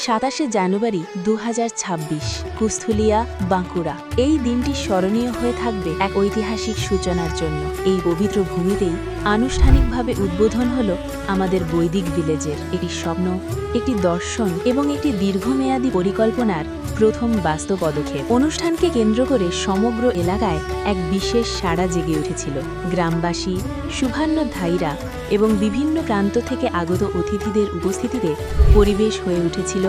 27 জানুয়ারি 2026 কুস্থুলিয়া, বাঁকুড়া। এই দিনটি স্মরণীয় হয়ে থাকবে এক ঐতিহাসিক সূচনার জন্য। এই পবিত্র ভূমিতেই আনুষ্ঠানিকভাবে উদ্বোধন হলো আমাদের বৈদিক ভিলেজের। একটি স্বপ্ন, একটি দর্শন এবং একটি দীর্ঘমেয়াদী পরিকল্পনার প্রথম বাস্তব পদক্ষেপ। অনুষ্ঠানকে কেন্দ্র করে সমগ্র এলাকায় এক বিশেষ সাড়া জেগে উঠেছিল। গ্রামবাসী, শুভান্নধায়ীরা এবং বিভিন্ন প্রান্ত থেকে আগত অতিথিদের উপস্থিতিতে পরিবেশ হয়ে উঠেছিল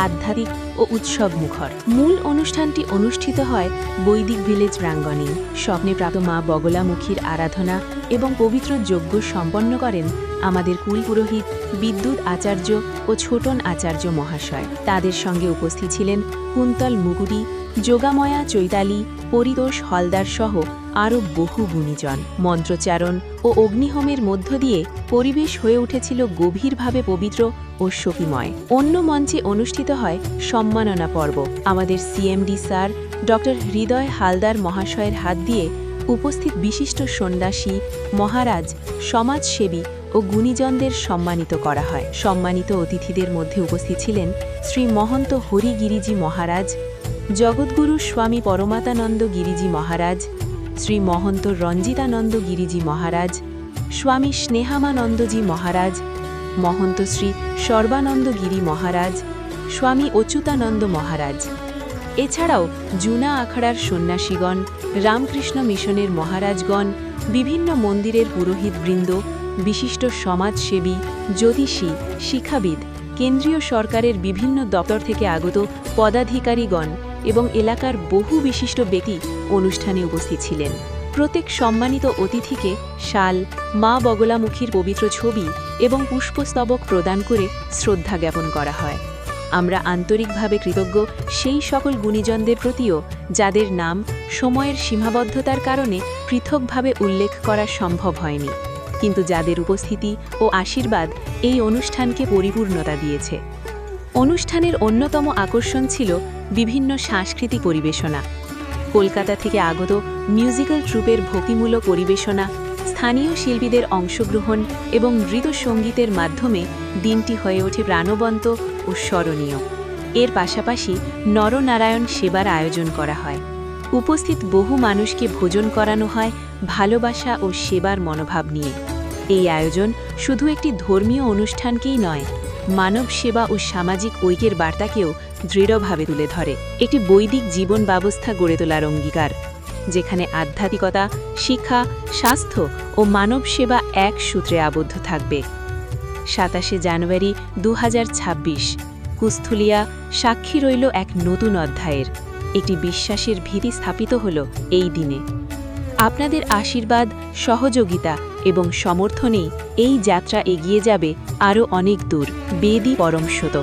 আধ্যাত্মিক ও উৎসব মুখর। মূল অনুষ্ঠানটি অনুষ্ঠিত হয় বৈদিক ভিলেজ প্রাঙ্গণে। স্বপ্নে প্রাপ্ত মা বগলামুখীর আরাধনা এবং পবিত্র যজ্ঞ সম্পন্ন করেন আমাদের কুলপুরোহিত বিদ্যুৎ আচার্য ও ছোটন আচার্য মহাশয়। তাদের সঙ্গে উপস্থিত ছিলেন কুন্তল মুগুরি, যোগাময়া চৈতালি, পরিতোষ হলদার সহ আরও বহু গুণীজন। মন্ত্রোচ্চারণ ও অগ্নিহোমের মধ্য দিয়ে পরিবেশ হয়ে উঠেছিল গভীরভাবে পবিত্র ও শোকিময়। অন্য মঞ্চে অনুষ্ঠিত হয় সম্মাননা পর্ব। আমাদের সিএমডি স্যার ডক্টর হৃদয় হালদার মহাশয়ের হাত দিয়ে উপস্থিত বিশিষ্ট সন্ন্যাসী, মহারাজ, সমাজসেবী ও গুণীজনদের সম্মানিত করা হয়। সম্মানিত অতিথিদের মধ্যে উপস্থিত ছিলেন শ্রী মহন্ত হরিগিরিজি মহারাজ, জগৎগুরু স্বামী পরমাতানন্দ গিরিজি মহারাজ, শ্রী মহন্ত রঞ্জিতানন্দ গিরিজি মহারাজ, স্বামী স্নেহামানন্দজি মহারাজ, মহন্ত শ্রী সর্বানন্দ গিরি মহারাজ, স্বামী অচ্যুতানন্দ মহারাজ। এছাড়াও জুনা আখড়ার সন্ন্যাসীগণ, রামকৃষ্ণ মিশনের মহারাজগণ, বিভিন্ন মন্দিরের পুরোহিতবৃন্দ, বিশিষ্ট সমাজসেবী, জ্যোতিষী, শিক্ষাবিদ, কেন্দ্রীয় সরকারের বিভিন্ন দপ্তর থেকে আগত পদাধিকারীগণ এবং এলাকার বহু বিশিষ্ট ব্যক্তি অনুষ্ঠানে উপস্থিত ছিলেন। প্রত্যেক সম্মানিত অতিথিকে শাল, মা বগলামুখীর পবিত্র ছবি এবং পুষ্পস্তবক প্রদান করে শ্রদ্ধা জ্ঞাপন করা হয়। আমরা আন্তরিকভাবে কৃতজ্ঞ সেই সকল গুণীজনদের প্রতিও যাদের নাম সময়ের সীমাবদ্ধতার কারণে পৃথকভাবে উল্লেখ করা সম্ভব হয়নি, কিন্তু যাদের উপস্থিতি ও আশীর্বাদ এই অনুষ্ঠানকে পরিপূর্ণতা দিয়েছে। অনুষ্ঠানের অন্যতম আকর্ষণ ছিল বিভিন্ন সাংস্কৃতিক পরিবেশনা। কলকাতা থেকে আগত মিউজিক্যাল ট্রুপের ভক্তিমূলক পরিবেশনা, স্থানীয় শিল্পীদের অংশগ্রহণ এবং নৃত্যসঙ্গীতের মাধ্যমে দিনটি হয়ে ওঠে প্রাণবন্ত ও স্মরণীয়। এর পাশাপাশি নরনারায়ণ সেবার আয়োজন করা হয়। উপস্থিত বহু মানুষকে ভোজন করানো হয় ভালোবাসা ও সেবার মনোভাব নিয়ে। এই আয়োজন শুধু একটি ধর্মীয় অনুষ্ঠানকেই নয়, মানব সেবা ও সামাজিক ঐক্যের বার্তাকেও দৃঢ়ভাবে তুলে ধরে। একটি বৈদিক জীবন ব্যবস্থা গড়ে তোলার অঙ্গীকার, যেখানে আধ্যাত্মিকতা, শিক্ষা, স্বাস্থ্য ও মানব সেবা এক সূত্রে আবদ্ধ থাকবে। 27 জানুয়ারি 2026 কুস্থুলিয়া সাক্ষী রইল এক নতুন অধ্যায়ের। একটি বিশ্বাসের ভিত্তি স্থাপিত হল এই দিনে। আপনাদের আশীর্বাদ, সহযোগিতা এবং সমর্থনেই এই যাত্রা এগিয়ে যাবে আরও অনেক দূর। বেদী পরমসত।